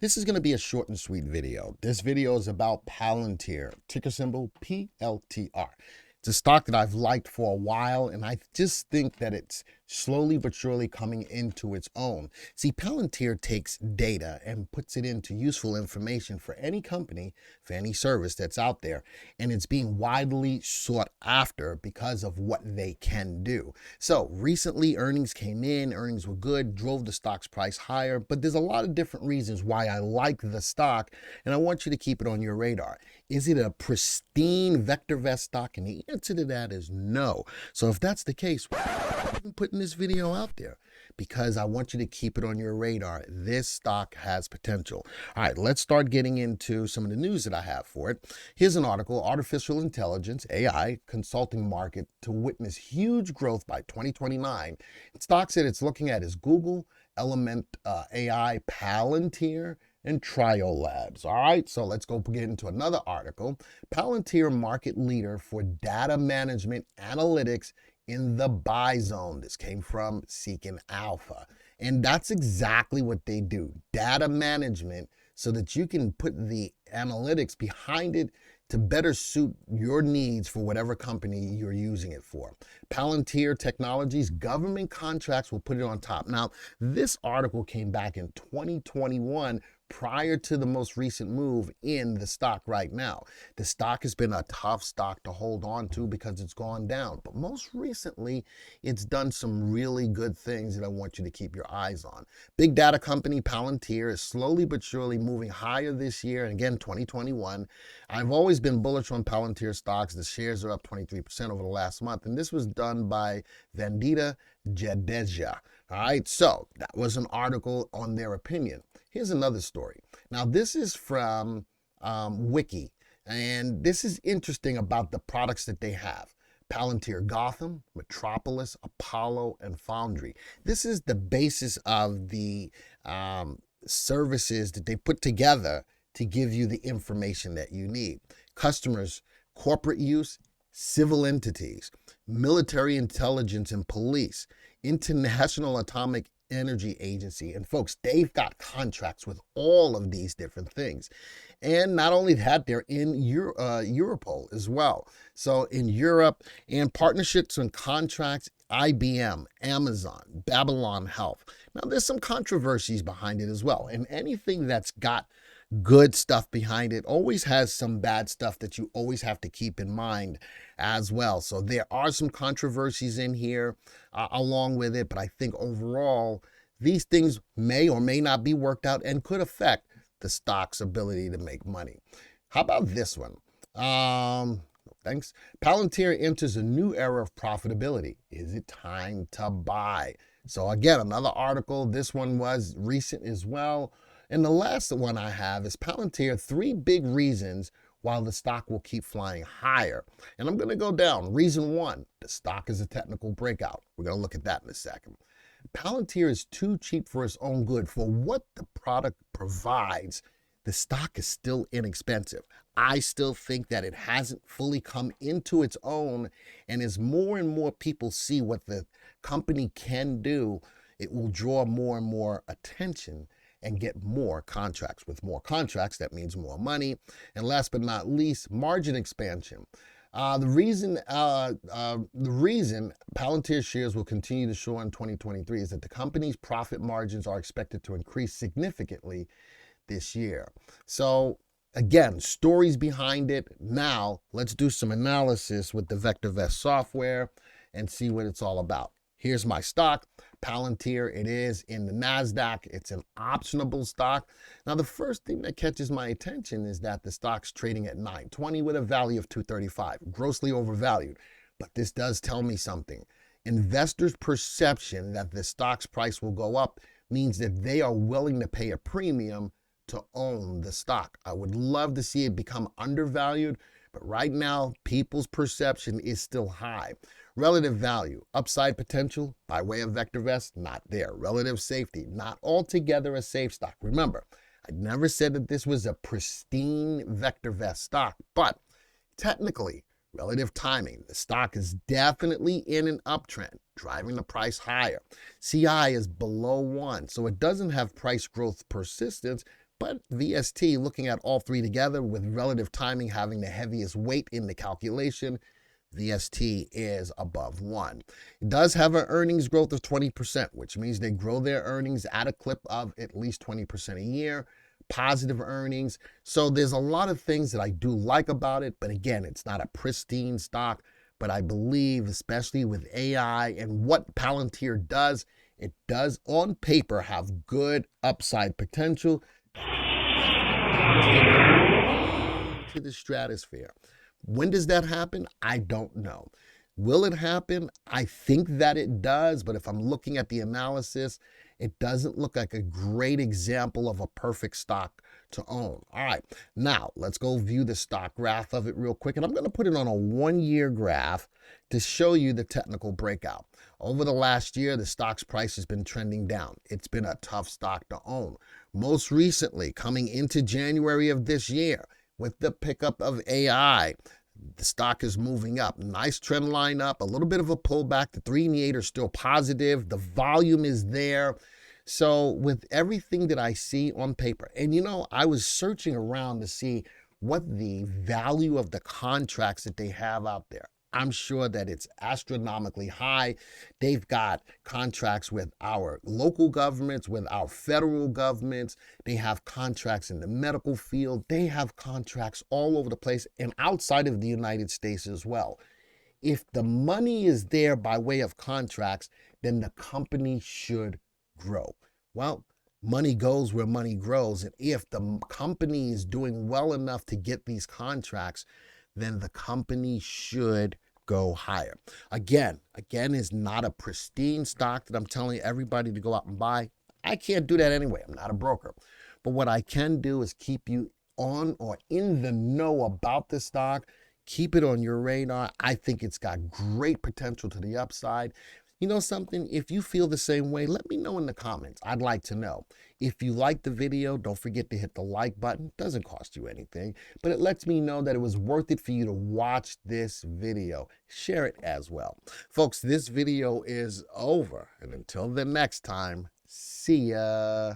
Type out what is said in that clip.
This is going to be a short and sweet video. This video is about Palantir, ticker symbol PLTR. It's a stock that I've liked for a while, and I just think that it's slowly but surely coming into its own. See, Palantir takes data and puts it into useful information for any company, for any service that's out there, and it's being widely sought after because of what they can do. So recently, earnings came in, earnings were good, drove the stock's price higher, but there's a lot of different reasons why I like the stock, and I want you to keep it on your radar. Is it a pristine VectorVest stock? And the answer to that is no. So if that's the case, why am I putting this video out there? Because I want you to keep it on your radar. This stock has potential. All right, let's start getting into some of the news that I have for it. Here's an article: Artificial Intelligence, AI, Consulting Market to Witness Huge Growth by 2029. Stocks that it's looking at is Google, Element AI, Palantir, and Trio Labs. All right, so let's go get into another article. Palantir, market leader for data management analytics in the buy zone. This came from Seeking Alpha. And that's exactly what they do. Data management, so that you can put the analytics behind it to better suit your needs for whatever company you're using it for. Palantir Technologies, government contracts will put it on top. Now, this article came back in 2021, prior to the most recent move in the stock right now. The stock has been a tough stock to hold on to because it's gone down. But most recently, it's done some really good things that I want you to keep your eyes on. Big data company Palantir is slowly but surely moving higher this year. And again, 2021. I've always been bullish on Palantir stocks. The shares are up 23% over the last month. And this was done by Vandita Jadeja. All right, so that was an article on their opinion. Here's another story. Now, this is from Wiki, and this is interesting about the products that they have. Palantir Gotham, Metropolis, Apollo, and Foundry. This is the basis of the services that they put together to give you the information that you need. Customers, corporate use, civil entities, military intelligence and police, International Atomic Energy Agency. And folks, they've got contracts with all of these different things. And not only that, they're in Europol as well. So in Europe, and partnerships and contracts, IBM, Amazon, Babylon Health. Now, there's some controversies behind it as well. And anything that's got good stuff behind it always has some bad stuff that you always have to keep in mind as well. So there are some controversies in here along with it, but I think overall these things may or may not be worked out and could affect the stock's ability to make money. How about this one? Thanks. Palantir enters a new era of profitability. Is it time to buy? So again, another article. This one was recent as well. And the last one I have is Palantir, 3 big reasons why the stock will keep flying higher. And I'm going to go down. Reason 1, the stock is a technical breakout. We're going to look at that in a second. Palantir is too cheap for its own good. For what the product provides, the stock is still inexpensive. I still think that it hasn't fully come into its own, and as more and more people see what the company can do, it will draw more and more attention and get more contracts. With more contracts, that means more money. And last but not least, margin expansion. The reason Palantir shares will continue to soar in 2023 is that the company's profit margins are expected to increase significantly this year. So again, stories behind it. Now, let's do some analysis with the VectorVest software and see what it's all about. Here's my stock, Palantir. It is in the NASDAQ. It's an optionable stock. Now, the first thing that catches my attention is that the stock's trading at $9.20 with a value of $235, grossly overvalued. But this does tell me something. Investors' perception that the stock's price will go up means that they are willing to pay a premium to own the stock. I would love to see it become undervalued, but right now, people's perception is still high. Relative value, upside potential by way of VectorVest, not there. Relative safety, not altogether a safe stock. Remember, I never said that this was a pristine VectorVest stock, but technically, relative timing, the stock is definitely in an uptrend, driving the price higher. CI is below 1, so it doesn't have price growth persistence, But VST, looking at all three together with relative timing having the heaviest weight in the calculation, VST is above 1. It does have an earnings growth of 20%, which means they grow their earnings at a clip of at least 20% a year, positive earnings. So there's a lot of things that I do like about it, but again, it's not a pristine stock. But I believe, especially with AI and what Palantir does, it does on paper have good upside potential to the stratosphere. When does that happen? I don't know. Will it happen? I think that it does, but if I'm looking at the analysis, it doesn't look like a great example of a perfect stock to own. All right, now let's go view the stock graph of it real quick, and I'm going to put it on a 1-year graph to show you the technical breakout. Over the last year, the stock's price has been trending down. It's been a tough stock to own. Most recently, coming into January of this year, with the pickup of AI, the stock is moving up. Nice trend line up, a little bit of a pullback. The 3 and the 8 are still positive. The volume is there. So with everything that I see on paper, and you know, I was searching around to see what the value of the contracts that they have out there. I'm sure that it's astronomically high. They've got contracts with our local governments, with our federal governments. They have contracts in the medical field. They have contracts all over the place and outside of the United States as well. If the money is there by way of contracts, then the company should grow. Well, money goes where money grows. And if the company is doing well enough to get these contracts, then the company should go higher. Again, is not a pristine stock that I'm telling everybody to go out and buy. I can't do that anyway. I'm not a broker. But what I can do is keep you on or in the know about the stock. Keep it on your radar. I think it's got great potential to the upside. You know something? If you feel the same way, let me know in the comments. I'd like to know. If you like the video, don't forget to hit the like button. It doesn't cost you anything, but it lets me know that it was worth it for you to watch this video. Share it as well. Folks, this video is over. And until the next time, see ya.